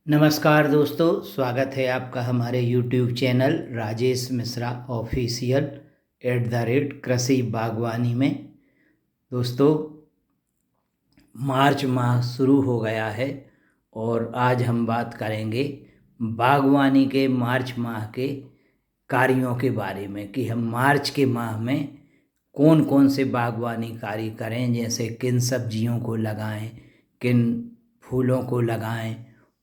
नमस्कार दोस्तों, स्वागत है आपका हमारे YouTube channel Rajesh Mishra official @कृषि बागवानी में। दोस्तों, मार्च माह शुरू हो गया है और आज हम बात करेंगे बागवानी के मार्च माह के कार्यों के बारे में कि हम मार्च के माह में कौन कौन से बागवानी कार्य करें, जैसे किन सब्जियों को लगाएं, किन फूलों को लगाएं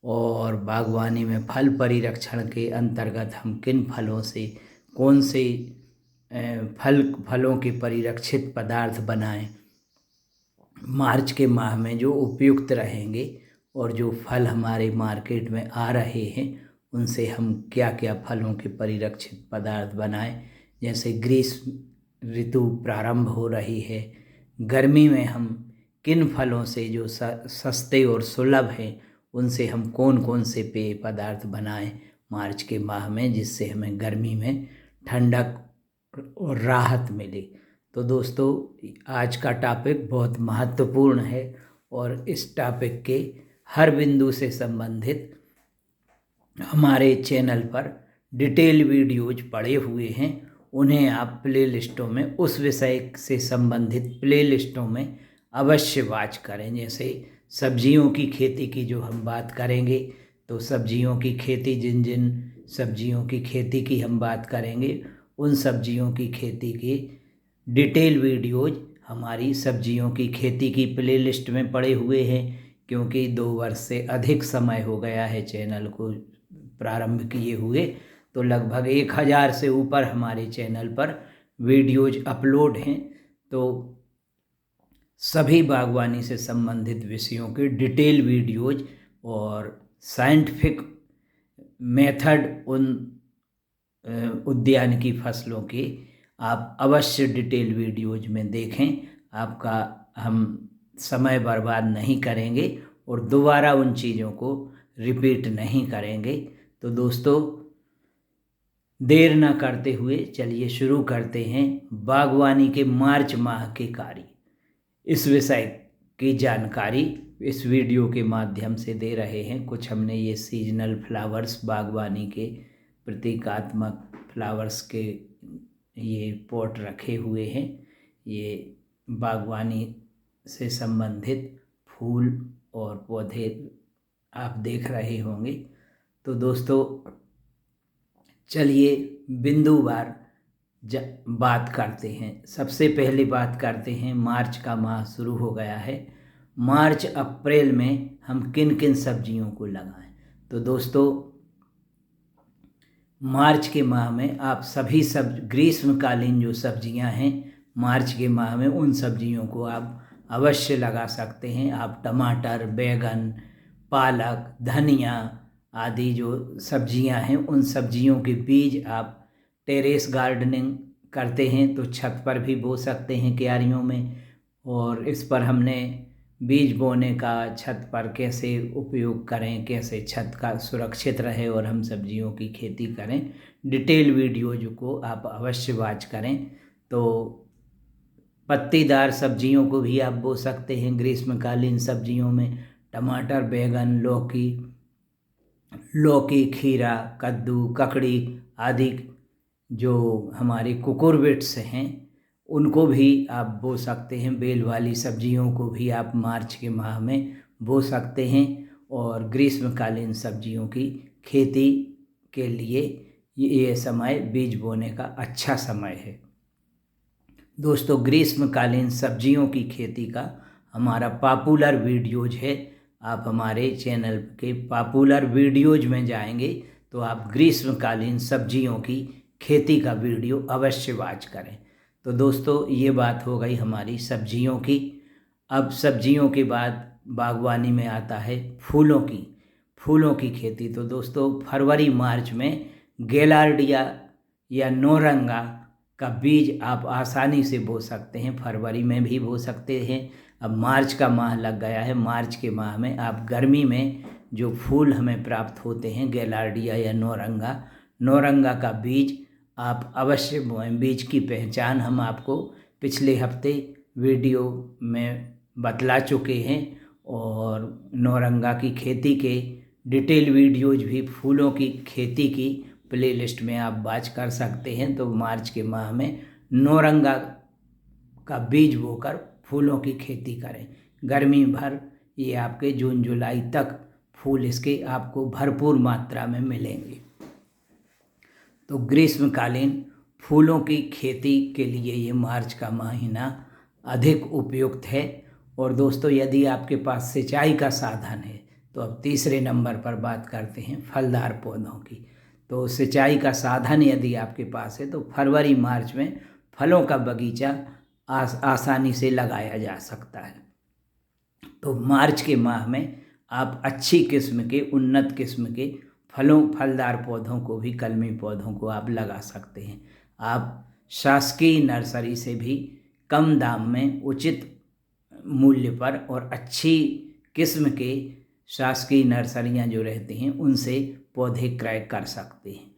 और बागवानी में फल परिरक्षण के अंतर्गत हम किन फलों से कौन से फलों के परिरक्षित पदार्थ बनाएं मार्च के माह में जो उपयुक्त रहेंगे, और जो फल हमारे मार्केट में आ रहे हैं उनसे हम क्या क्या फलों के परिरक्षित पदार्थ बनाएं। जैसे ग्रीष्म ऋतु प्रारंभ हो रही है, गर्मी में हम किन फलों से जो सस्ते और सुलभ हैं उनसे हम कौन कौन से पेय पदार्थ बनाएं मार्च के माह में, जिससे हमें गर्मी में ठंडक और राहत मिले। तो दोस्तों, आज का टॉपिक बहुत महत्वपूर्ण है और इस टॉपिक के हर बिंदु से संबंधित हमारे चैनल पर डिटेल वीडियोज पड़े हुए हैं। उन्हें आप प्लेलिस्टों में उस विषय से संबंधित प्लेलिस्टों में अवश्य वॉच करें। जैसे सब्जियों की खेती की जो हम बात करेंगे, तो सब्जियों की खेती, जिन जिन सब्जियों की खेती की हम बात करेंगे उन सब्जियों की खेती के डिटेल वीडियोज हमारी सब्जियों की खेती की प्लेलिस्ट में पड़े हुए हैं। क्योंकि 2 वर्ष से अधिक समय हो गया है चैनल को प्रारंभ किए हुए, तो लगभग 1000 से ऊपर हमारे चैनल पर वीडियोज अपलोड हैं। तो सभी बागवानी से संबंधित विषयों के डिटेल वीडियोज और साइंटिफिक मेथड उन उद्यान की फसलों के आप अवश्य डिटेल वीडियोज में देखें। आपका हम समय बर्बाद नहीं करेंगे और दोबारा उन चीज़ों को रिपीट नहीं करेंगे। तो दोस्तों, देर न करते हुए चलिए शुरू करते हैं बागवानी के मार्च माह के कार्य। इस विषय की जानकारी इस वीडियो के माध्यम से दे रहे हैं। कुछ हमने ये सीजनल फ्लावर्स, बागवानी के प्रतीकात्मक फ्लावर्स के ये पॉट रखे हुए हैं। ये बागवानी से संबंधित फूल और पौधे आप देख रहे होंगे। तो दोस्तों, चलिए बिंदुवार बात करते हैं। सबसे पहले बात करते हैं, मार्च का माह शुरू हो गया है। मार्च अप्रैल में हम किन किन सब्जियों को लगाएं। तो दोस्तों, मार्च के माह में आप सभी ग्रीष्मकालीन जो सब्जियां हैं मार्च के माह में उन सब्जियों को आप अवश्य लगा सकते हैं। आप टमाटर, बैगन, पालक, धनिया आदि जो सब्जियां हैं उन सब्जियों के बीज आप टेरेस गार्डनिंग करते हैं तो छत पर भी बो सकते हैं, क्यारियों में। और इस पर हमने बीज बोने का छत पर कैसे उपयोग करें, कैसे छत का सुरक्षित रहे और हम सब्जियों की खेती करें, डिटेल वीडियोज को आप अवश्य वॉच करें। तो पत्तीदार सब्जियों को भी आप बो सकते हैं ग्रीष्मकालीन सब्जियों में। टमाटर, बैगन, लौकी, खीरा, कद्दू, ककड़ी आदि जो हमारी कुकुरबिट्स हैं उनको भी आप बो सकते हैं। बेल वाली सब्जियों को भी आप मार्च के माह में बो सकते हैं। और ग्रीष्मकालीन सब्जियों की खेती के लिए ये समय बीज बोने का अच्छा समय है। दोस्तों, ग्रीष्मकालीन सब्जियों की खेती का हमारा पॉपुलर वीडियोज है। आप हमारे चैनल के पॉपुलर वीडियोज में जाएंगे तो आप ग्रीष्मकालीन सब्जियों की खेती का वीडियो अवश्य वॉच करें। तो दोस्तों, ये बात हो गई हमारी सब्जियों की। अब सब्जियों के बाद बागवानी में आता है फूलों की खेती। तो दोस्तों, फरवरी मार्च में गेलार्डिया या नौरंगा का बीज आप आसानी से बो सकते हैं। फरवरी में भी बो सकते हैं। अब मार्च का माह लग गया है। मार्च के माह में आप गर्मी में जो फूल हमें प्राप्त होते हैं, गेलार्डिया या नौरंगा का बीज आप अवश्य बोएं। बीज की पहचान हम आपको पिछले हफ्ते वीडियो में बतला चुके हैं और नौरंगा की खेती के डिटेल वीडियोज भी फूलों की खेती की प्लेलिस्ट में आप वॉच कर सकते हैं। तो मार्च के माह में नौरंगा का बीज बोकर फूलों की खेती करें। गर्मी भर ये आपके जून जुलाई तक फूल इसके आपको भरपूर मात्रा में मिलेंगे। तो ग्रीष्मकालीन फूलों की खेती के लिए ये मार्च का महीना अधिक उपयुक्त है। और दोस्तों, यदि आपके पास सिंचाई का साधन है तो अब तीसरे नंबर पर बात करते हैं फलदार पौधों की। तो सिंचाई का साधन यदि आपके पास है तो फरवरी मार्च में फलों का बगीचा आसानी से लगाया जा सकता है। तो मार्च के माह में आप अच्छी किस्म के, उन्नत किस्म के फलदार पौधों को भी, कलमी पौधों को आप लगा सकते हैं। आप शासकीय नर्सरी से भी कम दाम में, उचित मूल्य पर और अच्छी किस्म के शासकीय नर्सरियां जो रहती हैं उनसे पौधे क्रय कर सकते हैं।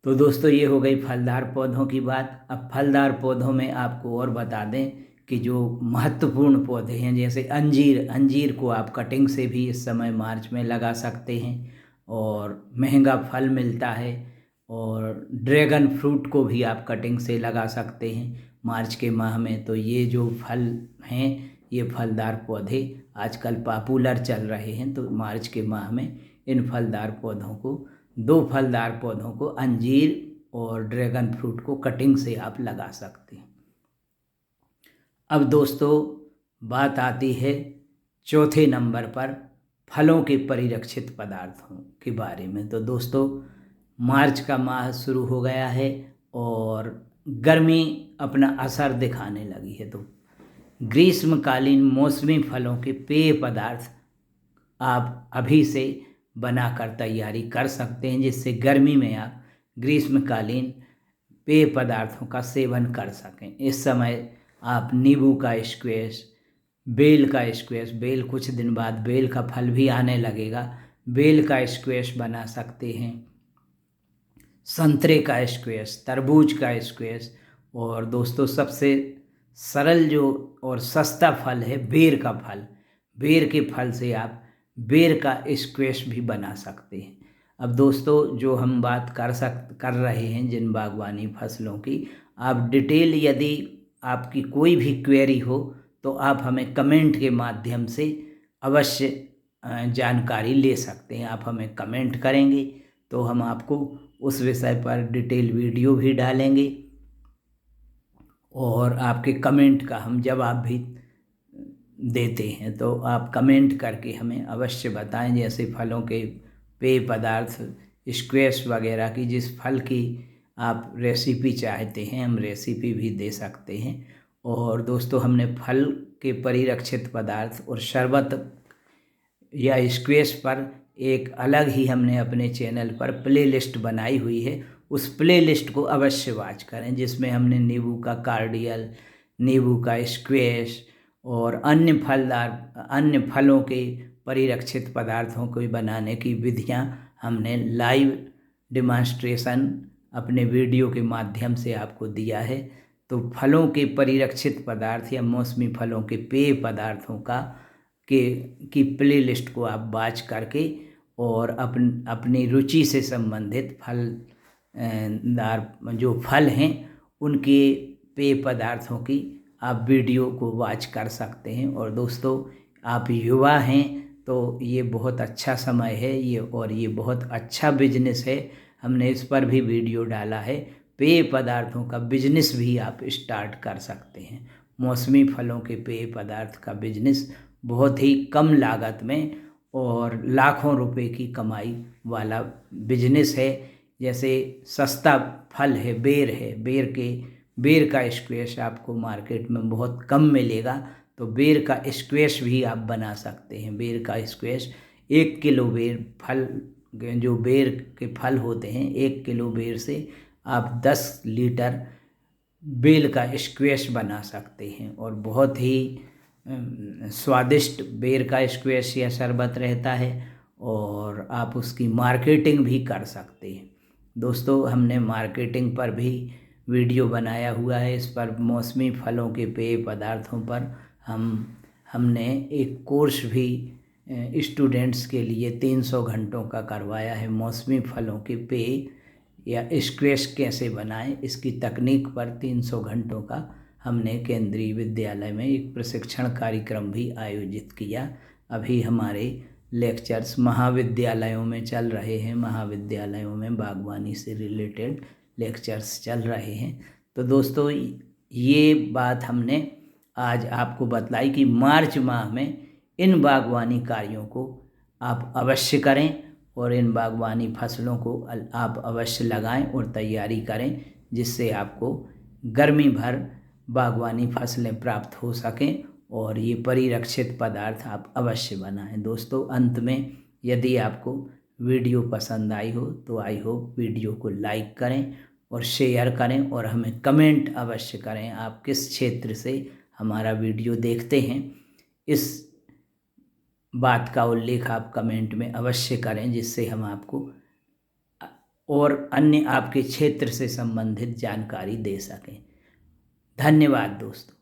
तो दोस्तों, ये हो गई फलदार पौधों की बात। अब फलदार पौधों में आपको और बता दें कि जो महत्वपूर्ण पौधे हैं, जैसे अंजीर को आप कटिंग से भी इस समय मार्च में लगा सकते हैं और महंगा फल मिलता है। और ड्रैगन फ्रूट को भी आप कटिंग से लगा सकते हैं मार्च के माह में। तो ये जो फल हैं, ये फलदार पौधे आजकल पॉपुलर चल रहे हैं। तो मार्च के माह में इन फलदार पौधों को, 2 फलदार पौधों को, अंजीर और ड्रैगन फ्रूट को कटिंग से आप लगा सकते हैं। अब दोस्तों, बात आती है चौथे नंबर पर फलों के परिरक्षित पदार्थों के बारे में। तो दोस्तों, मार्च का माह शुरू हो गया है और गर्मी अपना असर दिखाने लगी है। तो ग्रीष्मकालीन मौसमी फलों के पेय पदार्थ आप अभी से बनाकर तैयारी कर सकते हैं, जिससे गर्मी में आप ग्रीष्मकालीन पेय पदार्थों का सेवन कर सकें। इस समय आप नींबू का स्क्वैश, बेल का स्क्वैश, बेल कुछ दिन बाद बेल का फल भी आने लगेगा, बेल का स्क्वैश बना सकते हैं, संतरे का स्क्वैश, तरबूज का स्क्वैश। और दोस्तों, सबसे सरल जो और सस्ता फल है बेर का फल। बेर के फल से आप बेर का स्क्वैश भी बना सकते हैं। अब दोस्तों, जो हम बात कर रहे हैं जिन बागवानी फसलों की, आप डिटेल यदि आपकी कोई भी क्वेरी हो तो आप हमें कमेंट के माध्यम से अवश्य जानकारी ले सकते हैं। आप हमें कमेंट करेंगे तो हम आपको उस विषय पर डिटेल वीडियो भी डालेंगे और आपके कमेंट का हम जवाब भी देते हैं। तो आप कमेंट करके हमें अवश्य बताएं, जैसे फलों के पेय पदार्थ, स्क्वैश वगैरह की, जिस फल की आप रेसिपी चाहते हैं हम रेसिपी भी दे सकते हैं। और दोस्तों, हमने फल के परिरक्षित पदार्थ और शरबत या स्क्वैश पर एक अलग ही हमने अपने चैनल पर प्लेलिस्ट बनाई हुई है। उस प्लेलिस्ट को अवश्य वॉच करें, जिसमें हमने नींबू का कार्डियल, नींबू का स्क्वैश और अन्य फलों के परिरक्षित पदार्थों को बनाने की विधियां हमने लाइव डिमॉन्स्ट्रेशन अपने वीडियो के माध्यम से आपको दिया है। तो फलों के परिरक्षित पदार्थ या मौसमी फलों के पेय पदार्थों की प्लेलिस्ट को आप वॉच करके और अपनी रुचि से संबंधित फलदार जो फल हैं उनके पेय पदार्थों की आप वीडियो को वॉच कर सकते हैं। और दोस्तों, आप युवा हैं तो ये बहुत अच्छा समय है ये बहुत अच्छा बिजनेस है। हमने इस पर भी वीडियो डाला है। पेय पदार्थों का बिजनेस भी आप स्टार्ट कर सकते हैं। मौसमी फलों के पेय पदार्थ का बिजनेस बहुत ही कम लागत में और लाखों रुपए की कमाई वाला बिजनेस है। जैसे सस्ता फल है, बेर का स्क्वैश आपको मार्केट में बहुत कम मिलेगा। तो बेर का स्क्वैश भी आप बना सकते हैं। बेर का स्क्वैश, 1 किलो जो बेर के फल होते हैं, 1 किलो बेर से आप 10 लीटर बेल का स्क्वैश बना सकते हैं। और बहुत ही स्वादिष्ट बेर का स्क्वैश या शरबत रहता है और आप उसकी मार्केटिंग भी कर सकते हैं। दोस्तों, हमने मार्केटिंग पर भी वीडियो बनाया हुआ है। इस पर मौसमी फलों के पेय पदार्थों पर हमने एक कोर्स भी स्टूडेंट्स के लिए 300 घंटों का करवाया है। मौसमी फलों के पेय या स्क्वैश कैसे बनाएं, इसकी तकनीक पर 300 घंटों का हमने केंद्रीय विद्यालय में एक प्रशिक्षण कार्यक्रम भी आयोजित किया। अभी हमारे लेक्चर्स महाविद्यालयों में चल रहे हैं, महाविद्यालयों में बागवानी से रिलेटेड लेक्चर्स चल रहे हैं। तो दोस्तों, ये बात हमने आज आपको बतलाई कि मार्च माह में इन बागवानी कार्यों को आप अवश्य करें और इन बागवानी फसलों को आप अवश्य लगाएं और तैयारी करें, जिससे आपको गर्मी भर बागवानी फसलें प्राप्त हो सकें और ये परिरक्षित पदार्थ आप अवश्य बनाएं। दोस्तों, अंत में यदि आपको वीडियो पसंद आई हो तो आई होप वीडियो को लाइक करें और शेयर करें और हमें कमेंट अवश्य करें आप किस क्षेत्र से हमारा वीडियो देखते हैं। इस बात का उल्लेख आप कमेंट में अवश्य करें, जिससे हम आपको और अन्य आपके क्षेत्र से संबंधित जानकारी दे सकें। धन्यवाद दोस्तों।